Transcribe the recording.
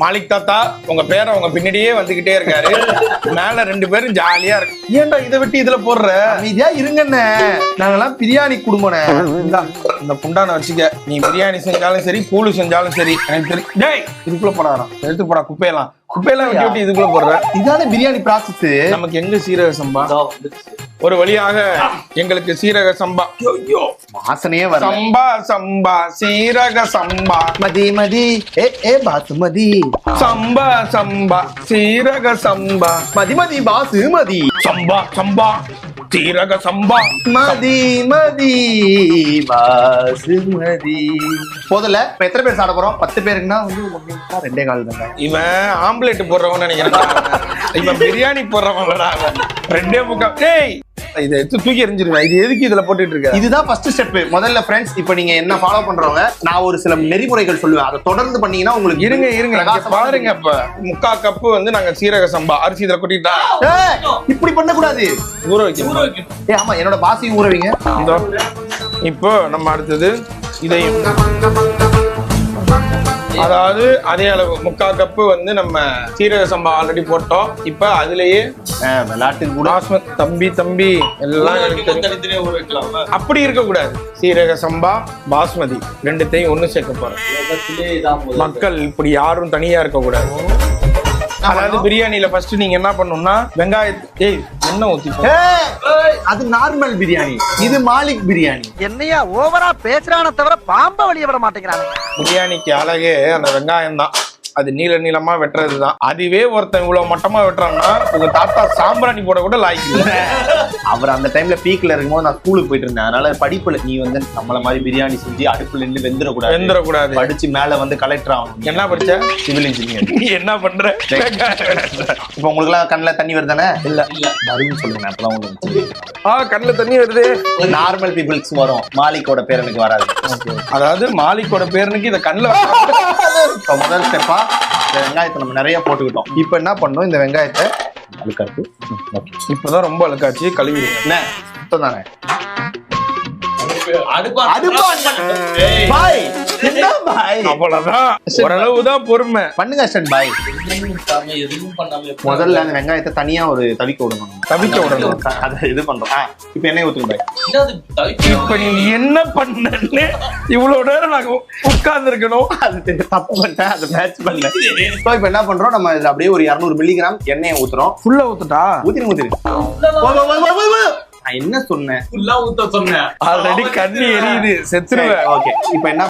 மாலிக் தாத்தா உங்க பேரை உங்க பின்னாடியே வந்துகிட்டே இருக்காரு. மேல 2 பேரும் ஜாலியா இருக்கு. ஏன்டா இதை விட்டு இதுல போடுற? அமைதியா இருங்கண்ணே, நாங்கெல்லாம் பிரியாணி குடும்பம்ண்ணே. இந்த புண்டான வச்சுக்க. நீ பிரியாணி செஞ்சாலும் சரி, கூழு செஞ்சாலும் சரி, எனக்கு தெரியும். டேய் இதுக்குள்ள போடாதான், எடுத்து போடா. குப்பையெல்லாம் விட்டு இதுக்குள்ள போடுற. இதான பிரியாணி ப்ராசஸ். நமக்கு எங்க சீரக சம்பா? ஒரு வழியாக எங்களுக்கு சீரக சம்பா. வாசனையே வர. சம்பா சம்பா சீரக சம்பா மதி ஏ பாசுமதி. சம்பா சம்பா சீரக சம்பா மதி பாசுமதி. சம்பா சம்பா சீரக சம்பா மதி பாசுமதி. போதல இப்ப எத்தனை பேர் சாப்பிட போறோம்? 10 பேருக்குன்னா வந்து 2 கால் தாங்க. இவன் ஆம்லெட் போடுறவன் நினைக்கிறேன். இவன் பிரியாணி போடுறவன். 2.25. டேய் இதை எடுத்து தூக்கி எறிஞ்சிருவேன். இது எதுக்கு இதுல போட்டுட்டு இருக்க? இதுதான் ஃபர்ஸ்ட் ஸ்டெப். முதல்ல ஃப்ரெண்ட்ஸ், இப்போ நீங்க என்ன ஃபாலோ பண்றவங்க, நான் ஒரு சில நெறிமுறைகள் சொல்லுவேன். அதை தொடர்ந்து பண்ணீங்கன்னா உங்களுக்கு இருங்க பாருங்க. இப்ப 3/4 கப்பு வந்து நாங்க சீரக சம்பா அரிசி இதுல கொட்டிட்டா. இப்படி பண்ண கூடாது. ஊற வைக்கணும். ஆமா, என்னோட பாசி ஊற வைங்க. இப்போ நம்ம அடுத்தது இதையும், அதாவது அதே அளவு 3/4 கப்பு வந்து நம்ம சீரக சம்பா ஆல்ரெடி போட்டோம். இப்ப அதுலயே விளையாட்டுக்கு கூட தம்பி எல்லாம் அப்படி இருக்க கூடாது. சீரக சம்பா பாஸ்மதி 2த்தையும் ஒண்ணு சேர்க்க போறோம். மக்கள் இப்படி யாரும் தனியா இருக்க கூடாது. அதாவது பிரியாணில ஃபர்ஸ்ட் நீங்க என்ன பண்ணணும்னா வெங்காயத்தை எண்ணெய் ஊத்தி. அது நார்மல் பிரியாணி, இது மாலிக் பிரியாணி. என்னையா ஓவரா பேசுறான தவிர பாம்ப வழிய விட மாட்டேங்கிறாங்க. பிரியாணிக்கு அழகே அந்த வெங்காயம் தான். அது நீளமா வெட்டுறதுதான். அதுவே ஒருத்தன் இவ்வளவு மட்டமா வெட்டுறான்னா உங்க தாத்தா சாம்பிராணி போட கூட லாய்க்கு. அவர் அந்த டைம்ல பீக்ல இருக்கும்போது நான் ஸ்கூலுக்கு போயிட்டு இருந்தேன். அதனால படிப்புல நீ வந்து நம்மள மாதிரி பிரியாணி செஞ்சு அடுப்புல இருந்து வெந்துடக்கூடாது. படிச்சு மேல வந்து கலெக்டர் ஆகணும். என்ன படிச்ச? Civil engineer. நீ என்ன பண்ற? இப்ப உங்களுக்கு எல்லாம் கண்ணுல தண்ணி வருதானே? இல்ல மறுபடியும் சொல்லுங்க. அப்பதான் உங்களுக்கு கண்ணுல தண்ணி வருது. நார்மல் பீப்புள்ஸ் வரும், மாலிக்கோட பேரனுக்கு வராது. அதாவது மாலிக்கோட பேரனுக்கு இத கண்ணுல முதல் ஸ்டெப்பா வெங்காயத்தை நம்ம நிறைய போட்டுக்கிட்டோம். இப்ப என்ன பண்ணோம், இந்த வெங்காயத்தை அழுக்காச்சு. இப்பதான் ரொம்ப அழுக்காச்சு, கழுவி தானே. ஓரளவுதான் பொறுமை பண்ணுங்க. முதல்ல அந்த வெங்காயத்தை தனியா ஒரு தவிக்க விடணும். அதை இது பண்றோம். இப்ப எண்ணெய் ஊத்துங்க பாய். இப்ப நீ என்ன பண்ணன்னு இவ்வளவு நேரம் நாங்க உட்கார்ந்து இருக்கணும். அது தப்பு பண்ணிட்டேன், அதை மேட்ச் பண்ணல. இப்ப என்ன பண்றோம், நம்ம அப்படியே ஒரு 200 மில்லிகிராம் எண்ணெயை ஊத்துறோம். ஃபுல்லா ஊத்துட்டா? ஊத்திரு. நான் என்ன சொன்னேன்? ஆல்ரெடி கண்ணி எரியுது, செத்துருவேன். ஓகே, இப்ப என்ன